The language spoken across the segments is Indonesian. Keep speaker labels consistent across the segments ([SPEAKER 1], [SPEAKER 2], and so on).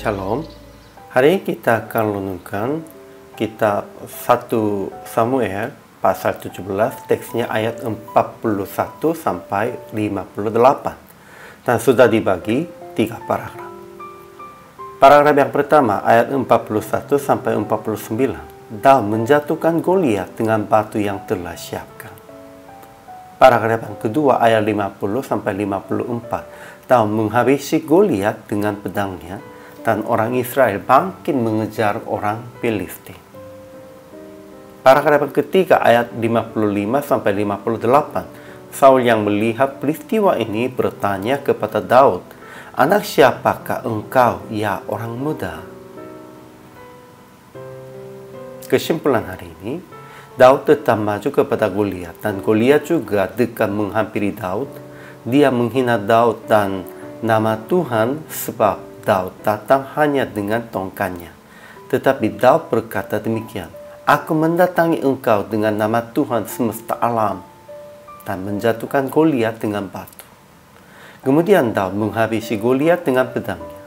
[SPEAKER 1] Shalom. Hari ini kita akan renungkan kitab 1 Samuel pasal 17, teksnya ayat 41 sampai 58. Dan sudah dibagi 3 paragraf. Paragraf yang pertama ayat 41 sampai 49. Daud menjatuhkan Goliat dengan batu yang telah siapkan. Paragraf yang kedua ayat 50 sampai 54. Daud menghabisi Goliat dengan pedangnya dan orang Israel bangkit mengejar orang Filistin. Paragraf ketiga ayat 55 sampai 58. Saul yang melihat peristiwa ini bertanya kepada Daud, "Anak siapakah engkau, ya orang muda?" Kesimpulan hari ini, Daud tetap maju kepada Goliat dan Goliat juga dekat menghampiri Daud. Dia menghina Daud dan nama Tuhan sebab Daud datang hanya dengan tongkatnya. Tetapi Daud berkata demikian, "Aku mendatangi engkau dengan nama Tuhan semesta alam," dan menjatuhkan Goliat dengan batu. Kemudian Daud menghabisi Goliat dengan pedangnya,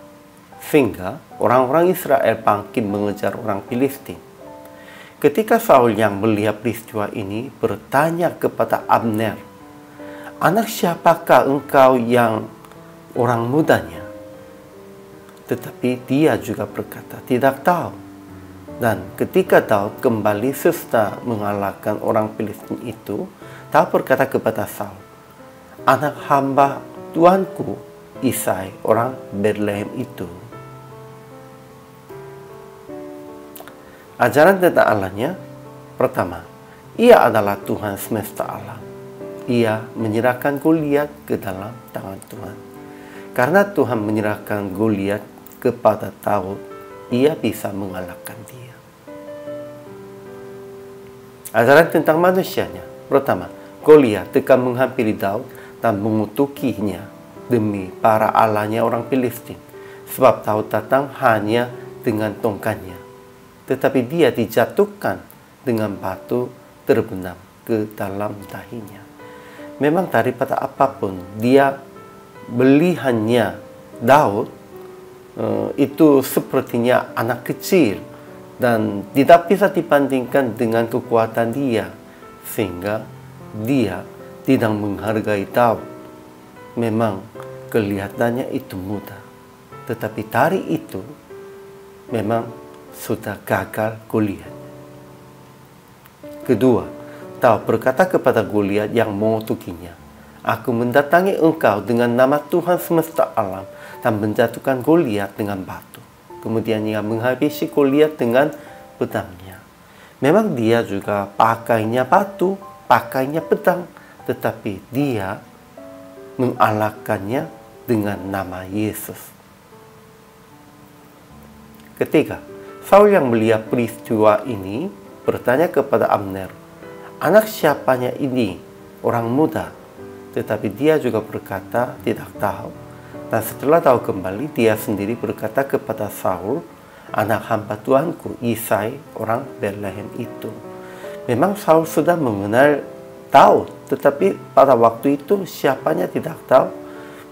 [SPEAKER 1] sehingga orang-orang Israel bangkit mengejar orang Filistin. Ketika Saul yang melihat peristiwa ini bertanya kepada Abner, "Anak siapakah engkau yang orang mudanya?" Tetapi dia juga berkata, "Tidak tahu." Dan ketika Daud kembali sesudah mengalahkan orang Filistin itu, Daud berkata kepada Saul, "Anak hamba Tuanku Isai orang Betlehem itu." Ajaran tentang Allahnya, pertama, Ia adalah Tuhan semesta alam. Ia menyerahkan Goliat ke dalam tangan Tuhan. Karena Tuhan menyerahkan Goliat kepada Daud, ia bisa mengalahkan dia. Ajaran tentang manusianya, pertama, Goliat dekat menghampiri Daud dan mengutukinya demi para allahnya orang Filistin. Sebab Daud datang hanya dengan tongkatnya, tetapi dia dijatuhkan dengan batu terbenam ke dalam dahinya. Memang daripada apapun, dia melihatnya Daud itu sepertinya anak kecil dan tidak bisa dibandingkan dengan kekuatan dia, sehingga dia tidak menghargai Daud. Memang kelihatannya itu mudah, tetapi dari itu memang sudah gagal Goliat. Kedua, Daud berkata kepada Goliat yang mengutukinya, "Aku mendatangi engkau dengan nama Tuhan semesta alam," dan menjatuhkan Goliat dengan batu. Kemudian ia menghabisi Goliat dengan pedangnya. Memang dia juga pakainya batu, pakainya pedang, tetapi dia mengalahkannya dengan nama Yesus. Ketiga, Saul yang melihat peristiwa ini bertanya kepada Abner, "Anak siapanya ini, orang muda?" Tetapi dia juga berkata, "Tidak tahu." Dan setelah Daud kembali, dia sendiri berkata kepada Saul, "Anak hamba Tuanku Isai orang Betlehem itu." Memang Saul sudah mengenal Daud, tetapi pada waktu itu siapanya tidak tahu.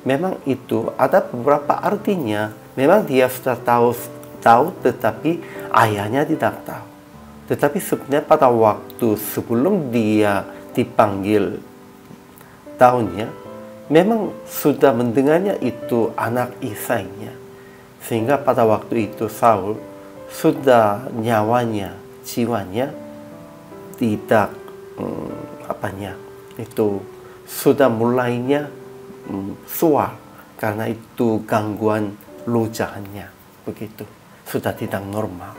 [SPEAKER 1] Memang itu ada beberapa artinya. Memang dia sudah tahu Daud, tetapi ayahnya tidak tahu. Tetapi sebenarnya pada waktu sebelum dia dipanggil tahunnya, memang sudah mendengarnya itu anak Isainya. Sehingga pada waktu itu Saul sudah nyawanya, jiwanya tidak itu sudah mulainya suar, karena itu gangguan lujahannya, begitu, sudah tidak normal.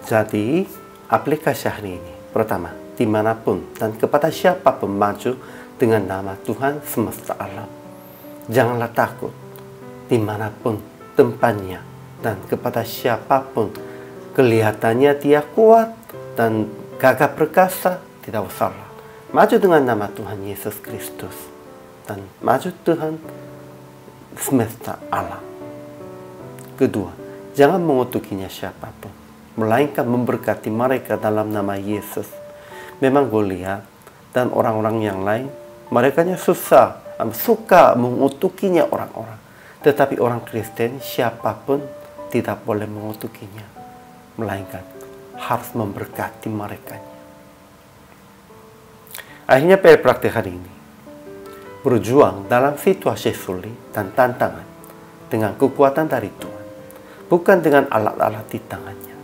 [SPEAKER 1] Jadi aplikasi hari ini, pertama, dimanapun dan kepada siapapun maju dengan nama Tuhan semesta alam, janganlah takut dimanapun tempatnya, dan kepada siapapun kelihatannya dia kuat dan gagah perkasa, tidak usahlah. Maju dengan nama Tuhan Yesus Kristus dan maju Tuhan semesta alam. Kedua, jangan mengutukinya siapapun, melainkan memberkati mereka dalam nama Yesus. Memang Goliat dan orang-orang yang lain, mereka suka mengutukinya orang-orang. Tetapi orang Kristen siapapun tidak boleh mengutukinya, melainkan harus memberkati mereka. Akhirnya praktek hari ini berjuang dalam situasi sulit dan tantangan dengan kekuatan dari Tuhan, bukan dengan alat-alat di tangannya,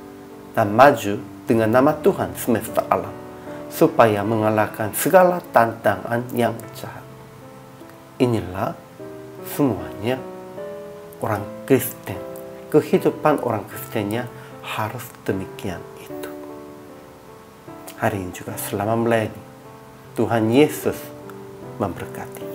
[SPEAKER 1] dan maju dengan nama Tuhan semesta alam supaya mengalahkan segala tantangan yang jahat. Inilah semuanya orang Kristen. Kehidupan orang Kristennya harus demikian itu. Hari ini juga selama melayani, Tuhan Yesus memberkati.